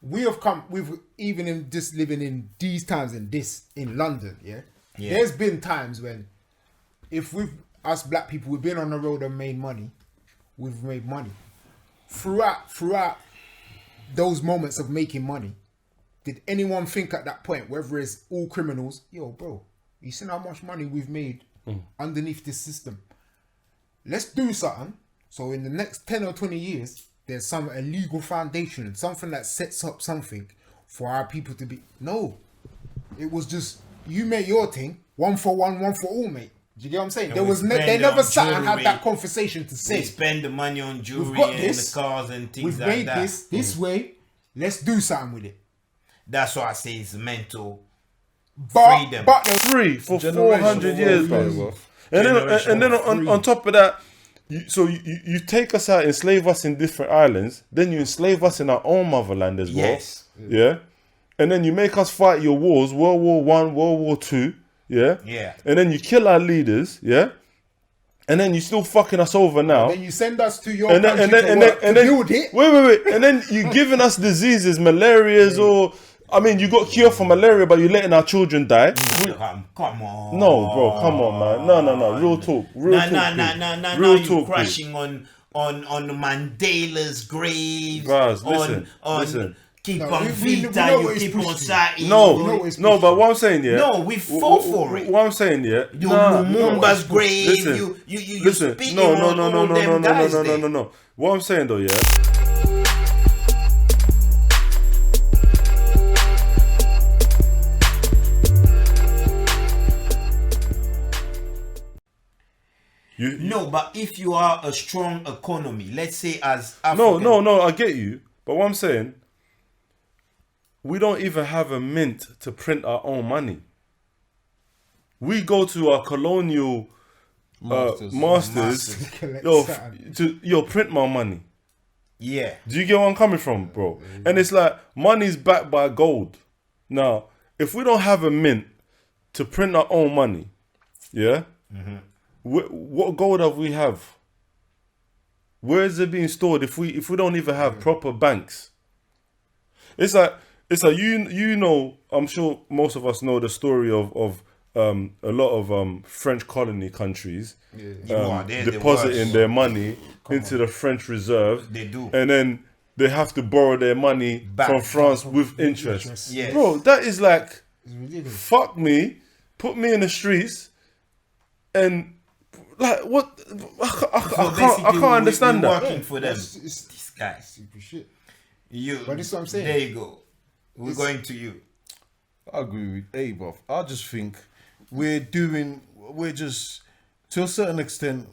we've even in just living in these times in London, yeah. There's been times when if us black people, we've been on the road and made money, we've made money. Throughout those moments of making money, did anyone think at that point, whether it's all criminals, yo, bro, you seen how much money we've made underneath this system? Let's do something. So in the next 10 or 20 years, there's some illegal foundation, something that sets up something for our people to be. No, it was just, you make your thing, one for one, one for all, mate. Do you get what I'm saying? They never sat and had that conversation to say. We spend the money on jewelry and the cars and things like that. We've made this way. Let's do something with it. That's why I say it's mental freedom. But they're free for 400 years, bro. And then on top of that, you take us out, enslave us in different islands, then you enslave us in our own motherland as well. Yes. Yeah. And then you make us fight your wars, World War I, World War II. Yeah. Yeah. And then you kill our leaders. Yeah. And then you still fucking us over now. And then you send us to your country to build it. Wait. And then you giving us diseases, malarias, or I mean, you got cure for malaria, but you're letting our children die. Come on. No, bro, come on, man. No. Real talk. No. You're crashing on Mandela's grave. Guys, listen. Keep on Vita, you keep on Sa'i. No, but what I'm saying, yeah. No, we fought for it. What I'm saying, yeah. Lumumba's grave. Listen, you speaking no. What I'm saying though, yeah. No, but if you are a strong economy, let's say as African... No, I get you. But what I'm saying, we don't even have a mint to print our own money. We go to our colonial masters. Yo, print my money. Yeah. Do you get where I'm coming from, bro? And it's like, money's backed by gold. Now, if we don't have a mint to print our own money, yeah? Mm-hmm. What gold have we have? Where is it being stored if we don't even have proper banks? It's like you know, I'm sure most of us know the story of a lot of French colony countries depositing their money into the French reserve. They do. And then they have to borrow their money back from France with interest. Yes. Bro, that is like, fuck me, put me in the streets, and like what? I can't understand that. Working for them, these guys. Stupid shit. But this is what I'm saying. There you go. We're going to you. I agree with Abov. I just think we're just, to a certain extent,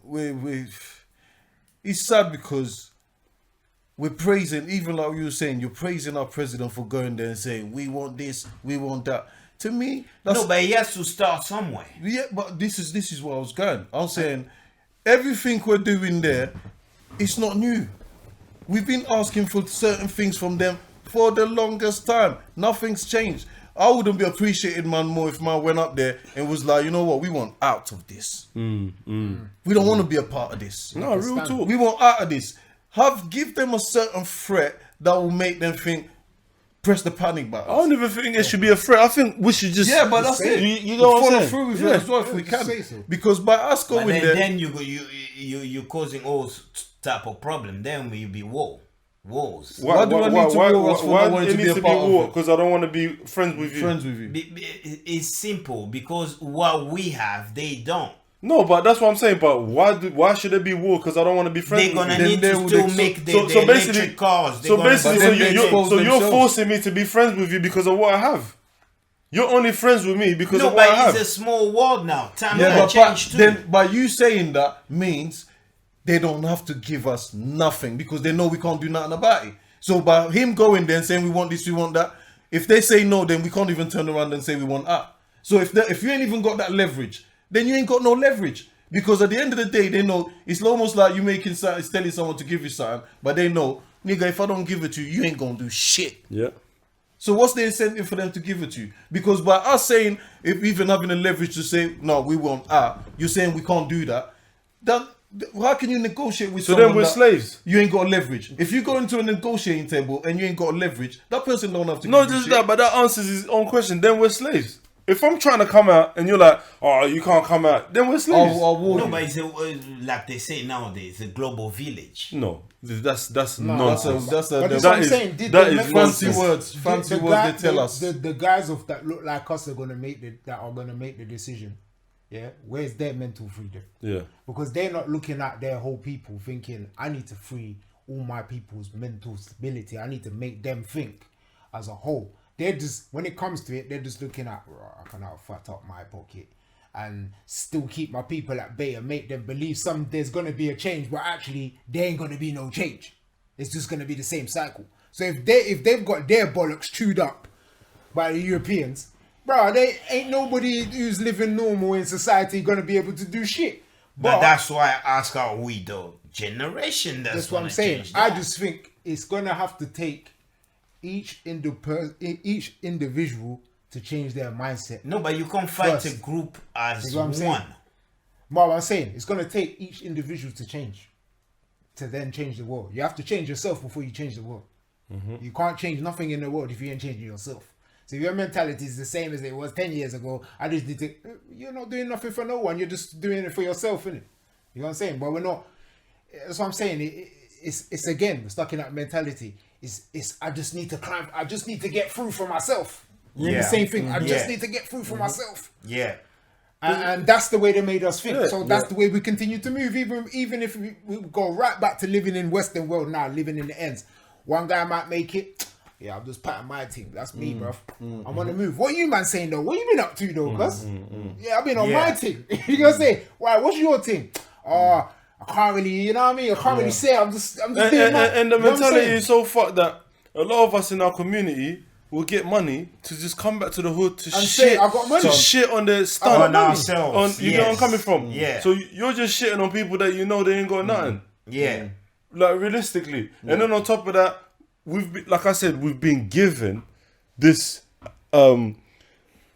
it's sad because we're praising, even like you were saying, you're praising our president for going there and saying, we want this, we want that. To me, no, but he has to start somewhere. Yeah, but this is where I was going. I was saying, everything we're doing there, it's not new. We've been asking for certain things from them for the longest time. Nothing's changed. I wouldn't be appreciated, man, more if man went up there and was like, you know what, we want out of this. We don't want to be a part of this. No, real talk. We want out of this. Give them a certain threat that will make them think, press the panic button. I don't even think it should be a threat. I think we should just... Yeah, but that's it. You know what I'm saying? Follow through with it as well if we can. So. Because by us going there... Then you're causing all type of problem. Then will be wars. Why do I need to war? Why it needs to be war? Because I don't want to be friends with you. It's simple. Because what we have, they don't. No, but that's what I'm saying. But why should there be war? Because I don't want to be friends with you. They're gonna need to still make the electric cars. So you're forcing me to be friends with you because of what I have. You're only friends with me because of what I have. No, but it's a small world now. Time to change too. Then by you saying that means they don't have to give us nothing because they know we can't do nothing about it. So by him going there and saying we want this, we want that, if they say no, then we can't even turn around and say we want that. So if you ain't even got that leverage, then you ain't got no leverage. Because at the end of the day, they know, it's almost like you making something, telling someone to give you something, but they know, nigga, if I don't give it to you, you ain't gonna do shit. Yeah. So what's the incentive for them to give it to you? Because by us saying, if even having a leverage to say, no, we want you're saying we can't do that, How can you negotiate with So someone then we're that slaves. you ain't got leverage? If you go into a negotiating table and you ain't got leverage, that person don't have to. Not give you just shit. that, but that answers his own question. Then we're slaves. If I'm trying to come out and you're like, oh, you can't come out, then we're slaves. I'll warn No, you. but it's like they say nowadays, a global village. No, that's No, nonsense. That's But a that's that what I'm is- saying. Did that they is make fancy nonsense. words. Fancy words they tell us. The guys of that look like us are gonna make the decision. Yeah, where's their mental freedom? Yeah. Because they're not looking at their whole people thinking, I need to free all my people's mental stability. I need to make them think as a whole. They're just, when it comes to it, they're just looking at, I can have fucked up my pocket and still keep my people at bay and make them believe there's going to be a change, but actually there ain't going to be no change. It's just going to be the same cycle. So if they've got their bollocks chewed up by the Europeans, bro, they ain't nobody who's living normal in society going to be able to do shit. But that's why I ask, are we the generation that's what I'm saying. I just think it's going to have to take each individual to change their mindset. No, but you can't fight First. a group as That's what I'm one. saying. But what I'm saying, it's going to take each individual to change, to then change the world. You have to change yourself before you change the world. You can't change nothing in the world if you ain't changing yourself. So if your mentality is the same as it was 10 years ago, I just need to, you're not doing nothing for no one. You're just doing it for yourself, innit? You know what I'm saying? But we're not, that's what I'm saying. It's again, we're stuck in that mentality. It's I just need to climb. I just need to get through for myself. Yeah. The same thing. I just Yeah. need to get through for myself. Yeah. And that's the way they made us think. Yeah. So that's the way we continue to move. Even if we go right back to living in Western world now, living in the ends. One guy might make it. Yeah, I'm just patting my team. That's me, bruv. I'm on the move. What you man saying though? What you been up to though, cuz? Yeah, I've been on my team. You gonna say, why? What's your team? I can't really, you know what I mean? I can't really say. I'm just doing my, And the you know what I'm mentality saying? is so fucked that a lot of us in our community will get money to just come back to the hood to And shit. say, "I got money." To shit on the got stunt. On ourselves. You know where I'm coming from? Yeah. So you're just shitting on people that you know they ain't got nothing. Yeah. Like realistically. And then on top of that, like I said, we've been given this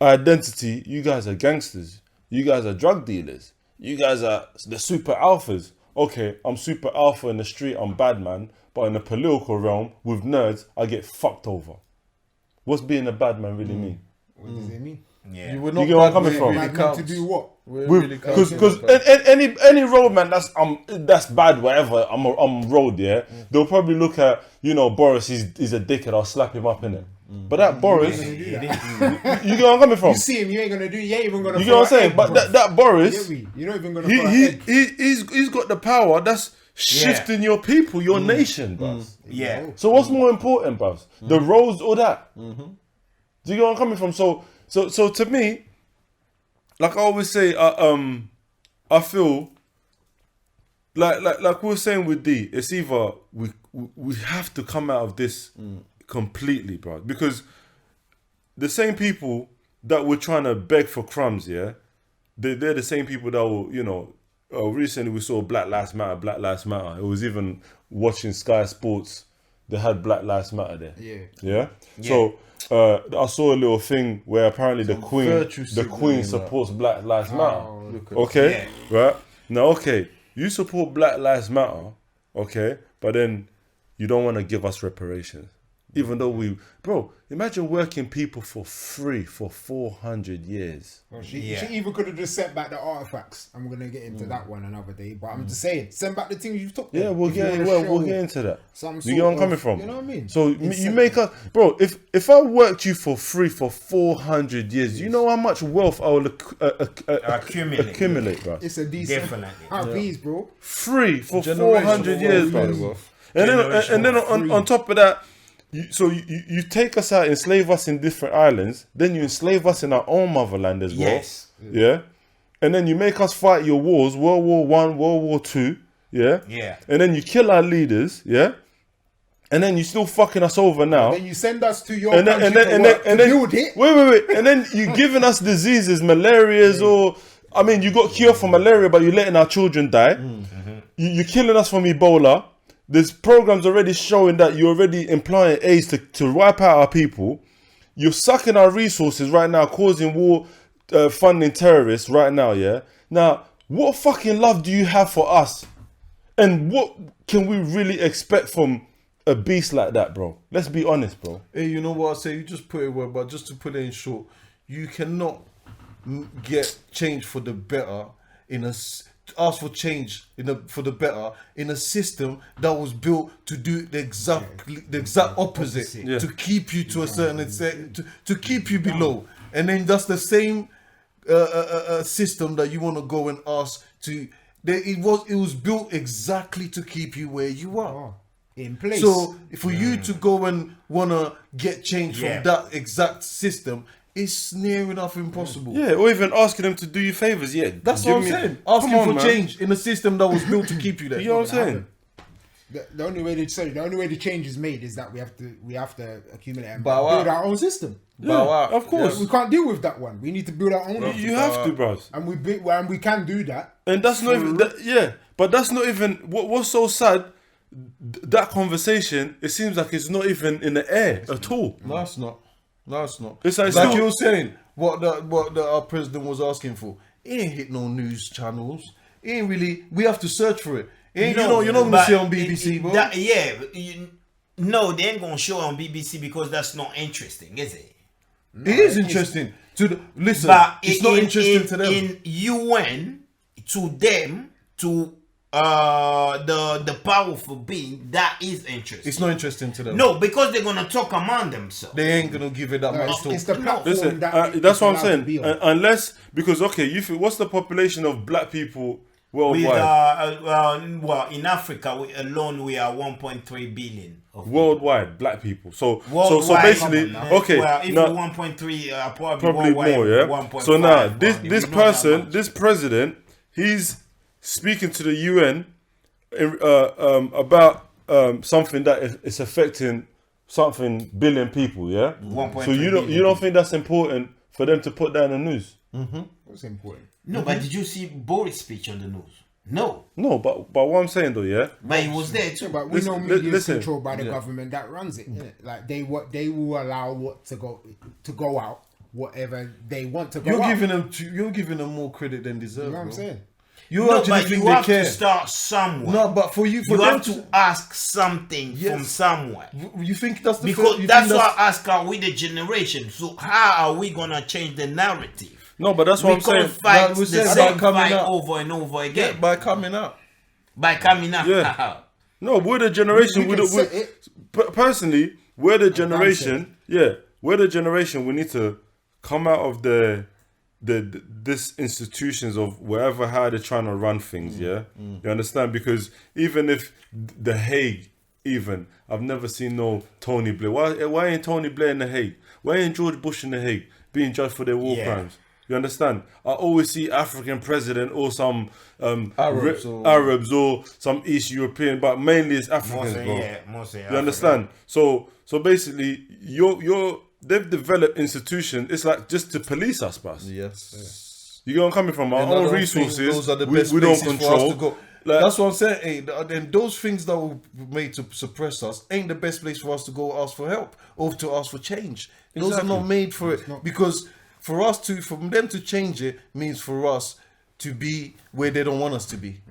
identity. You guys are gangsters. You guys are drug dealers. You guys are the super alphas. Okay, I'm super alpha in the street, I'm bad man, but in the political realm, with nerds, I get fucked over. What's being a bad man really mean? What does it mean? Yeah. You were You get where I'm coming bad, from? really Bad man to counts. do what? Because any road man that's bad, whatever, I'm road, yeah, they'll probably look at, Boris, he's a dickhead, I'll slap him up in it. But that Boris, you get where I'm coming from? You see him, you ain't gonna do. You ain't even gonna. You get what I'm saying? But that Boris, you're not even gonna. throw a egg. he's got the power that's shifting your people, your nation, bruv. Yeah. So what's more important, bruv? The roads or that? Do you get where I'm coming from? So to me, like I always say, I feel like we were saying with D, it's either we have to come out of this completely, bro. Because the same people that were trying to beg for crumbs, yeah, they're the same people that will, recently we saw Black Lives Matter. It was even watching Sky Sports, they had Black Lives Matter there. Yeah? So I saw a little thing where apparently the Queen supports Black Lives Matter. Okay? Yeah. Right? Now, okay, you support Black Lives Matter, okay, but then you don't want to give us reparations. Even though bro, imagine working people for free for 400 years. Well, she even could have just sent back the artifacts. I'm gonna get into that one another day, but I'm just saying, send back the things you took. Yeah, we'll get into that. You get where I'm coming from? You know what I mean? So you make us, bro. If I worked you for free for 400 years, you know how much wealth I will accumulate, bro. It's a decent. Definitely. Please, bro. Free for 400 years, bro. And then on top of that. You take us out, enslave us in different islands, then you enslave us in our own motherland as well. Yes. Yeah. And then you make us fight your wars, World War I, World War II. Yeah. Yeah. And then you kill our leaders. Yeah. And then you still fucking us over now. And then you send us to your country to build it. Wait. And then you giving us diseases, malarias, or you got cure for malaria, but you're letting our children die. You're killing us from Ebola. There's programs already showing that you're already employing AIDS to wipe out our people. You're sucking our resources right now, causing war, funding terrorists right now, yeah? Now, what fucking love do you have for us And what can we really expect from a beast like that, bro? Let's be honest, bro. Hey, you know what I say? You just put it well, but just to put it in short, you cannot get change for the better ask for change for the better in a system that was built to do the exact opposite. Yeah. To keep you to a certain extent, to keep you below, and then that's the same system that you want to go and ask to. It was built exactly to keep you where you are. In place. So for you to go and wanna get change from that exact system, it's near enough impossible. Yeah, or even asking them to do you favors. Yeah, That's what I'm saying. Asking for change in a system that was built to keep you there. You know what I'm saying? The only way the change is made is that we have to accumulate and Bow build out. our own system. Yeah, of course. We can't deal with that one. We need to build our own. You have to, bros. And we can do that. And that's not even but that's not even what's so sad. That conversation, it seems like it's not even in the air at all. No, it's not. It's like you were saying, what our president was asking for. It ain't hit no news channels. It ain't really. We have to search for it. You're not gonna see on BBC, bro. No, they ain't gonna show on BBC because that's not interesting, is it? No, it is interesting. Listen, but it's not interesting to them. In UN, to them, to the powerful being, that is interesting. It's not interesting to them. No, because they're gonna talk among themselves. They ain't gonna give it that much talk. It's the platform. Listen, that that's what I'm saying. Unless because you feel, what's the population of black people worldwide? Well, in Africa alone, we are 1.3 billion. Worldwide, black people. So basically, okay. Well, if now, 1.3, probably more. Yeah. 1.5, so now this president, he's speaking to the UN about something that is affecting something billion people. Yeah. So you don't think that's important for them to put that in the news? Mm-hmm. What's important? No, but did you see Boris' speech on the news? No, but what I'm saying though, yeah. But he was there too. Yeah, but we know media is controlled by the government that runs it. Like they will allow what to go out, whatever they want to go out. You're giving them more credit than deserve. You know what I'm saying? You have to start somewhere. No, but you have to ask something from somewhere. You think that's the because that's why I ask, are we the generation? So how are we gonna change the narrative? No, but that's what I'm saying. Fight the same fight over and over again. Yeah, by coming out. Yeah. No, we're the generation. Personally, we're the generation. Yeah, we're the generation. We need to come out of this institutions of wherever how they're trying to run things. Yeah, you understand? Because even if the Hague, I've never seen no Tony Blair. Why ain't Tony Blair in the Hague? Why ain't George Bush in the Hague being judged for their war crimes? You understand? I always see African president or some Arabs or some East European, but mainly it's Africans, bro. You understand? So basically, they've developed institutions. It's like just to police us, boss. Yes. You know where I'm coming from? Our own resources. Those are the best we don't control. For us to go. That's what I'm saying. And those things that were made to suppress us ain't the best place for us to go ask for help or to ask for change. Those are not made for it because. For them to change it means for us to be where they don't want us to be.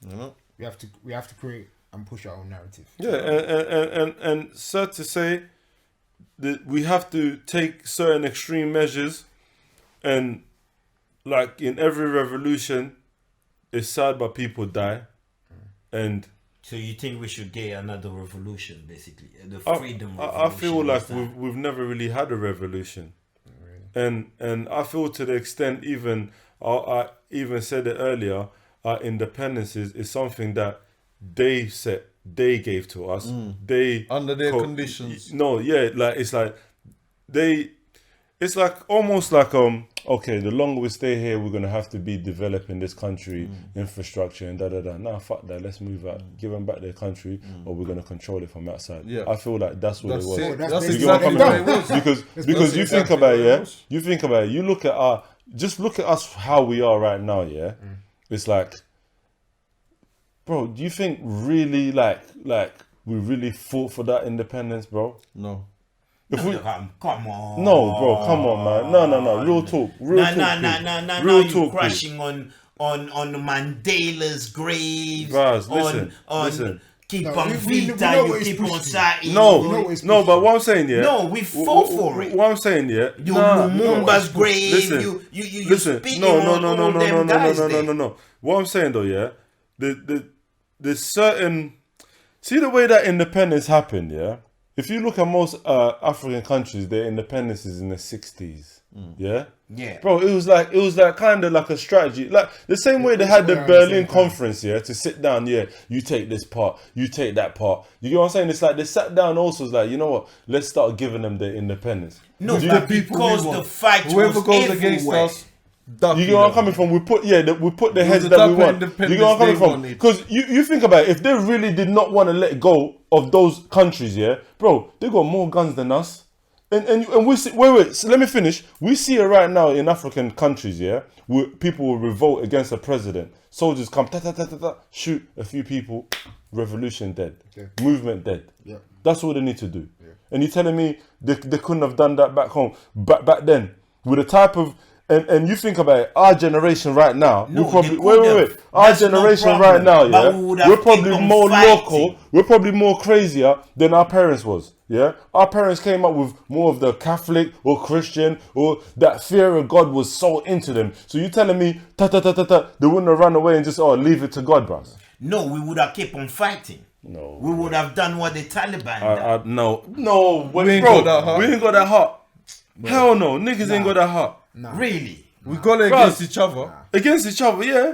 You know, we have to create and push our own narrative. Yeah, and sad to say that we have to take certain extreme measures, and like in every revolution, it's sad but people die, and. So you think we should get another revolution, basically, the freedom revolution? I feel like we've never really had a revolution. And I feel to the extent I even said it earlier, our independence is something that they gave to us. They under their conditions. No, yeah, like it's like almost like okay, the longer we stay here, we're gonna have to be developing this country infrastructure and Nah, fuck that. Let's move out. Give them back their country, or we're gonna control it from outside. Yeah. I feel like that's what it was. That's exactly what it was. Because you think about it, yeah. You think about it. You look at look at us how we are right now, yeah. It's like, bro, do you think really like we really fought for that independence, bro? No. Come on. No, bro, come on, man. No. Real talk. Now you're crashing on on Mandela's grave, Bros, on listen. keep No, on we Vita, know you what it's keep on pushing. citing. No, but what I'm saying, yeah. No, we fought for it. What I'm saying, yeah. You Lumumba's grave, Listen, you listen. speaking No. on all them guys there. No. What I'm saying though, yeah. There's certain. See the way that independence happened, yeah. If you look at most African countries, their independence is in the 60s. Yeah. Yeah. Bro, it was like kind of like a strategy, like the same way they had the Berlin Conference, yeah, to sit down. Yeah, you take this part, you take that part. You get what I'm saying? It's like they sat down. Also, it's like, you know what? Let's start giving them their independence. No, The but people because we the want. fight Whoever was goes against everywhere. us, duck You you get where I'm know. coming from? We put the heads the that we type of want. You independence get where I'm coming they from? wanted. Because you think about it, if they really did not want to let go of those countries, yeah, bro, they got more guns than us. And we see, wait, so let me finish. We see it right now in African countries, yeah, where people will revolt against the president. Soldiers come, shoot a few people, revolution dead, movement dead. Yeah. That's all they need to do. And you're telling me they couldn't have done that back home, back then, with a type of. And you think about it, our generation right now, No, we probably they could have. Our That's no generation problem. right now, But yeah, we would have we're probably kept on more fighting. local, we're probably more crazier than our parents was. Yeah, our parents came up with more of the Catholic or Christian, or that fear of God was so into them. So you telling me they wouldn't have run away and just leave it to God, bros? No, we would have kept on fighting. No, We would have done what the Taliban done. no, We ain't got that heart. We ain't got that heart. Hell no, niggas ain't got that heart. Really? We got it against each other. Against each other, yeah.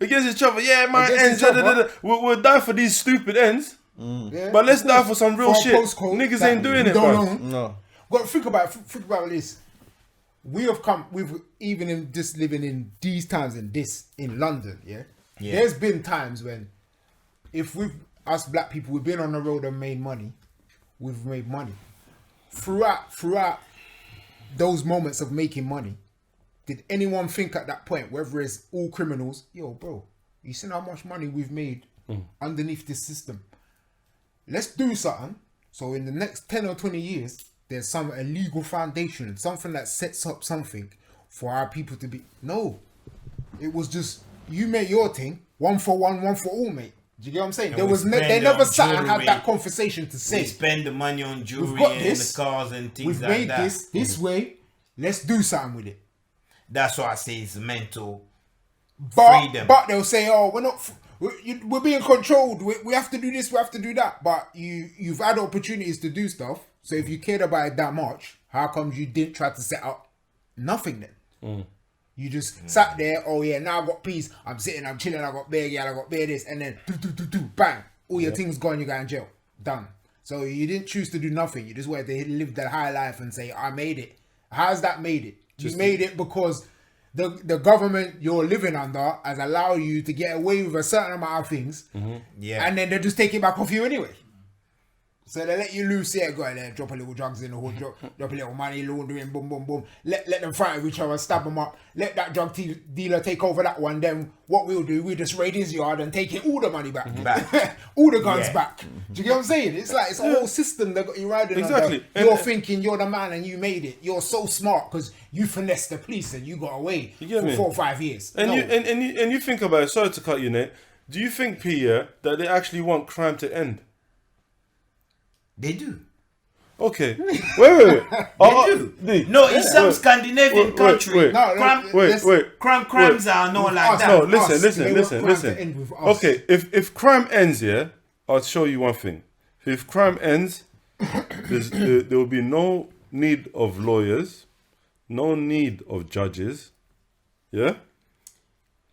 Against each other, yeah, man. Against Ends, each other. We'll die for these stupid ends. Yeah. But let's die for some real For a shit. postcode Niggas that ain't doing we it, don't bro. own. No. But think about this. We've even in just living in these times in London, yeah. There's been times when, if us black people, we've been on the road and made money. We've made money throughout those moments of making money. Did anyone think at that point, whether it's all criminals, yo, bro, you seen how much money we've made underneath this system? Let's do something. So in the next 10 or 20 years, there's some illegal foundation, something that sets up something for our people to be. No, it was just, you make your thing, one for one, one for all, mate. Do you get what I'm saying? And we They spend never on sat and had jewelry. that conversation to We say, spend the money on jewelry got and this. the cars and things we've like made that. this way, let's do something with it. That's why I say it's mental But freedom. they'll say, oh, we're being controlled. We have to do this. We have to do that. But you've had opportunities to do stuff. So if you cared about it that much, how come you didn't try to set up nothing then? You just sat there. Oh yeah, now I got peace. I'm sitting. I'm chilling. I got bear. Yeah, I got bear this, and then bang, all your things gone. You got in jail. Done. So you didn't choose to do nothing. You just wanted to live that high life and say, I made it. How's that made it? You made it because the government you're living under has allowed you to get away with a certain amount of things. Yeah. And then they just take it back off you anyway. So they let you loose here, go in there, drop a little drugs in the hood, drop a little money laundering, boom, boom, boom. Let them fight with each other, stab them up. Let that drug dealer take over that one. Then what we'll do, we'll just raid his yard and take all the money back. All the guns back. Do you get what I'm saying? It's like, it's a whole system that got you riding Exactly. under. You're thinking you're the man and you made it. You're so smart because you finessed the police and you got away get for me? 4 or 5 years. And No. you think about it. Sorry to cut you, Nate. Do you think, Pierre, that they actually want crime to end? They do. Okay. Wait. They do. No, in some Wait. Scandinavian countries, wait. No, crimes are not like us, that. No, Us, listen. they want crime to end with us. Okay, if crime ends, yeah, I'll show you one thing. If crime ends, there will be no need of lawyers, no need of judges, yeah?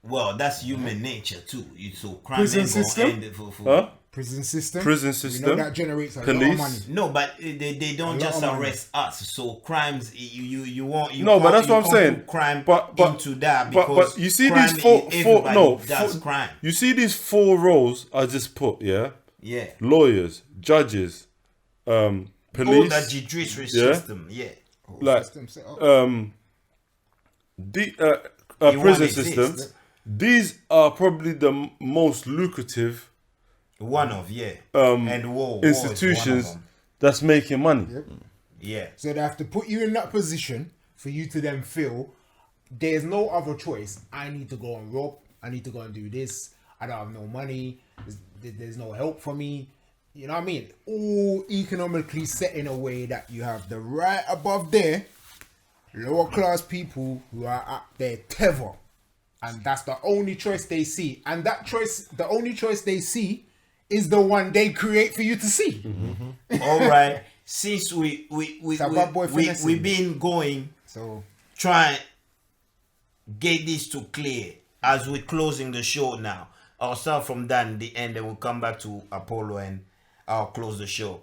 Well, that's human nature too. So crime Prison ain't gonna system? end it for. Huh? Prison system. Prison We system. know that generates a lot Police. of money. No, but they don't lot just of money. arrest us. So crimes, you want you. No, but can't- that's you what I'm can't saying. put crime But into that because but you see crime these four everybody does crime. You see these 4 roles I just put, yeah? Yeah. Lawyers, judges, All police, that judiciary yeah? system. Yeah. like System set up. prison one system. exists. These are probably the most lucrative One of and war institutions that's making money. Yeah. So they have to put you in that position for you to then feel there's no other choice. I need to go and rob, I need to go and do this. I don't have no money. There's no help for me. You know what I mean? All economically set in a way that you have the right above there, lower class people who are at their tether. And that's the only choice they see. And that choice, the only choice they see is the one they create for you to see. All right. Since we've been going, So try and get this to clear as we're closing the show now. I'll start from that in the end, and we'll come back to Apollo and I'll close the show.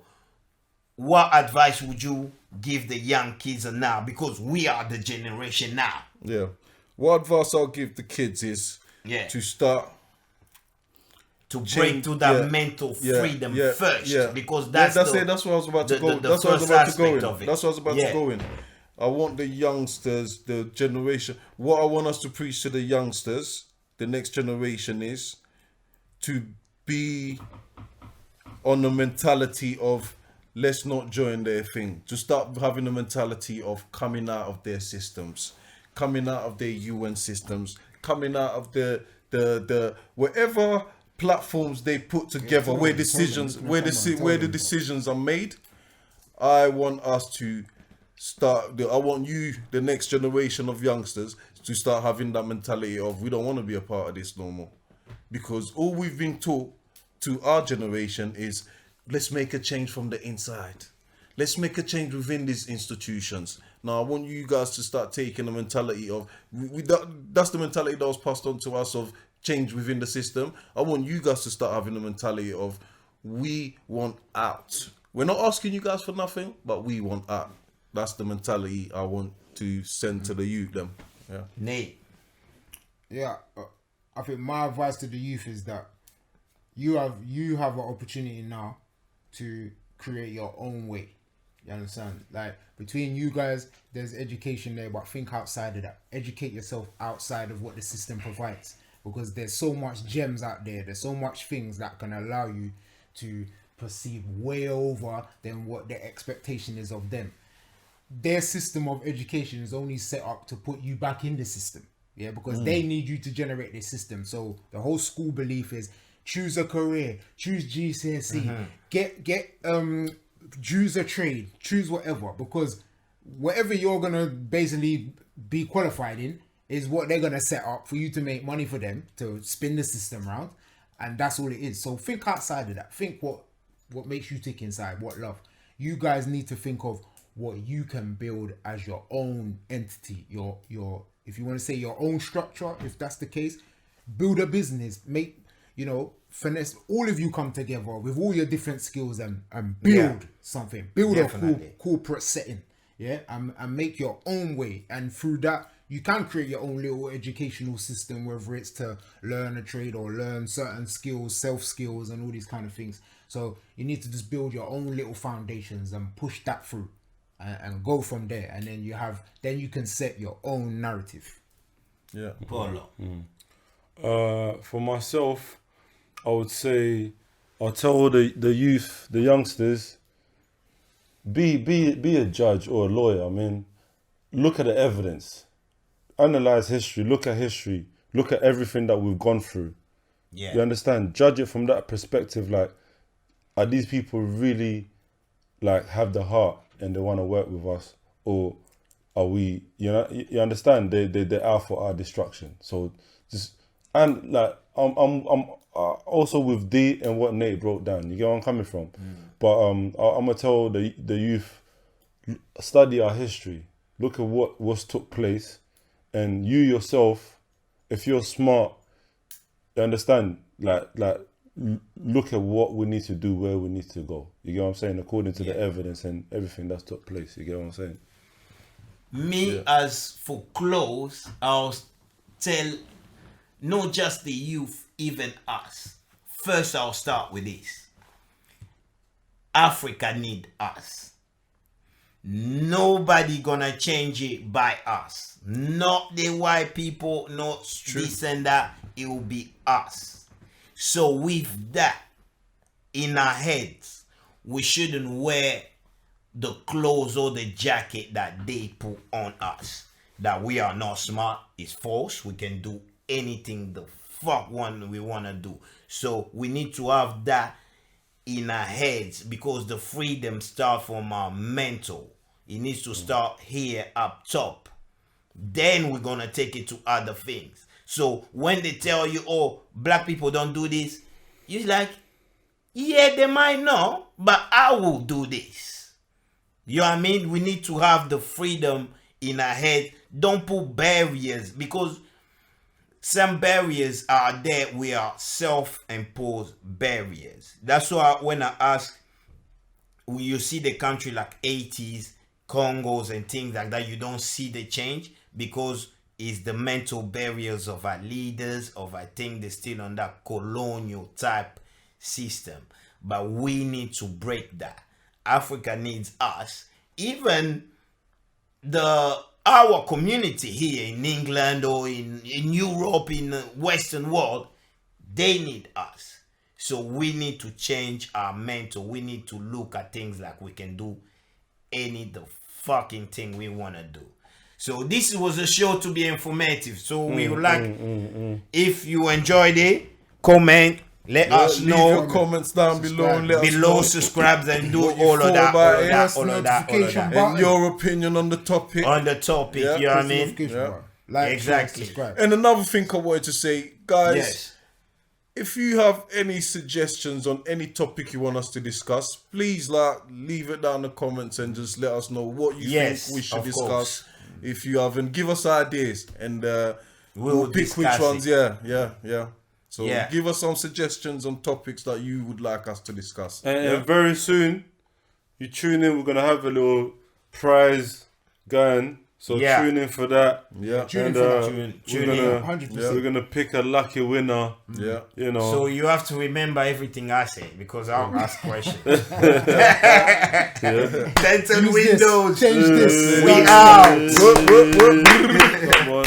What advice would you give the young kids now? Because we are the generation now. Yeah. What advice I'll give the kids is to start to break to that mental freedom first. Yeah. Because that's what I was about to go. That's what I was about to go in. That's what I was about to go in. I want the youngsters, the generation. What I want us to preach to the youngsters, the next generation, is to be on the mentality of let's not join their thing. To start having the mentality of coming out of their systems, coming out of their UN systems, coming out of the whatever platforms they put together where the decisions are made. I want us to start. I want you, the next generation of youngsters, to start having that mentality of we don't want to be a part of this no more, because all we've been taught to our generation is let's make a change from the inside. Let's make a change within these institutions. Now, I want you guys to start taking the mentality of that's the mentality that was passed on to us of change within the system. I want you guys to start having the mentality of we want out. We're not asking you guys for nothing, but we want out. That's the mentality I want to send to the youth. Them, yeah. Nate. Yeah, I think my advice to the youth is that you have an opportunity now to create your own way. You understand? Like, between you guys, there's education there, but think outside of that. Educate yourself outside of what the system provides, because there's so much gems out there. There's so much things that can allow you to perceive way over than what the expectation is of them. Their system of education is only set up to put you back in the system. Yeah, because they need you to generate this system. So the whole school belief is choose a career, choose GCSE, choose a trade, choose whatever, because whatever you're gonna basically be qualified in is what they're gonna set up for you to make money for them, to spin the system around, and that's all it is. So think outside of that. Think what makes you tick inside, what love. You guys need to think of what you can build as your own entity, your if you want to say your own structure, if that's the case, build a business, make, finesse, all of you come together with all your different skills and build something, build a corporate setting, and make your own way. And through that, you can create your own little educational system, whether it's to learn a trade or learn certain skills, self skills, and all these kind of things. So you need to just build your own little foundations and push that through, and go from there. And then you can set your own narrative. Yeah. Paulo. For myself, I would say I'll tell the youth, the youngsters, be a judge or a lawyer. I mean, look at the evidence, analyze history, look at everything that we've gone through. Yeah. You understand? Judge it from that perspective. Like, are these people really have the heart and they want to work with us, or are we? You understand? They're out for our destruction. So just, and I'm also with D and what Nate broke down. You get where I'm coming from? But I'm gonna tell the youth, study our history, look at what's took place, and you yourself, if you're smart, you understand, look at what we need to do, where we need to go. You get what I'm saying? According to the evidence and everything that's took place. You get what I'm saying? As for close, I'll tell not just the youth, even us. First, I'll start with this. Africa need us. Nobody gonna change it by us. Not the white people, not this and that. It will be us. So with that in our heads, we shouldn't wear the clothes or the jacket that they put on us. That we are not smart is false. We can do anything the fuck one we want to do. So we need to have that in our heads, because the freedom starts from our mental. It needs to start here up top. Then we're gonna take it to other things. So when they tell you, oh, black people don't do this, you're like, yeah, they might know, but I will do this. You know what I mean? We need to have the freedom in our head. Don't put barriers, because some barriers are there. We are self-imposed barriers. That's why when I ask, when you see the country like 80s, Congos and things like that, you don't see the change, because it's the mental barriers of our leaders, of I think they're still on that colonial type system. But we need to break that. Africa needs us. Even our community here in England or in Europe, in the Western world, they need us. So we need to change our mental. We need to look at things like we can do the fucking thing we want to do. So this was a show to be informative. So we would like, if you enjoyed it, comment. Let us Leave know. your comments down below. And let us know Subscribe and do what you all of thought that. about All it. of that. All of that. All of that. and your opinion on the topic. On the topic, Yeah, you know what I mean? Notification Yeah. bar. Like, Exactly. share, subscribe. And another thing I wanted to say, guys, Yes. if you have any suggestions on any topic you want us to discuss, please leave it down in the comments and just let us know what you Yes, think we should of discuss. course. If you have, and give us ideas, and we'll pick which discuss ones. it. Yeah. So Yeah. give us some suggestions on topics that you would like us to discuss. And very soon, you tune in. We're gonna have a little prize going. So Yeah. tune in for that. Yeah. Tune in And for that. Tune in. 100%. we're gonna pick a lucky winner. Yeah. You know. So you have to remember everything I say, because I'll ask questions. Tainted Use this. Windows. Change this. We out. Come on.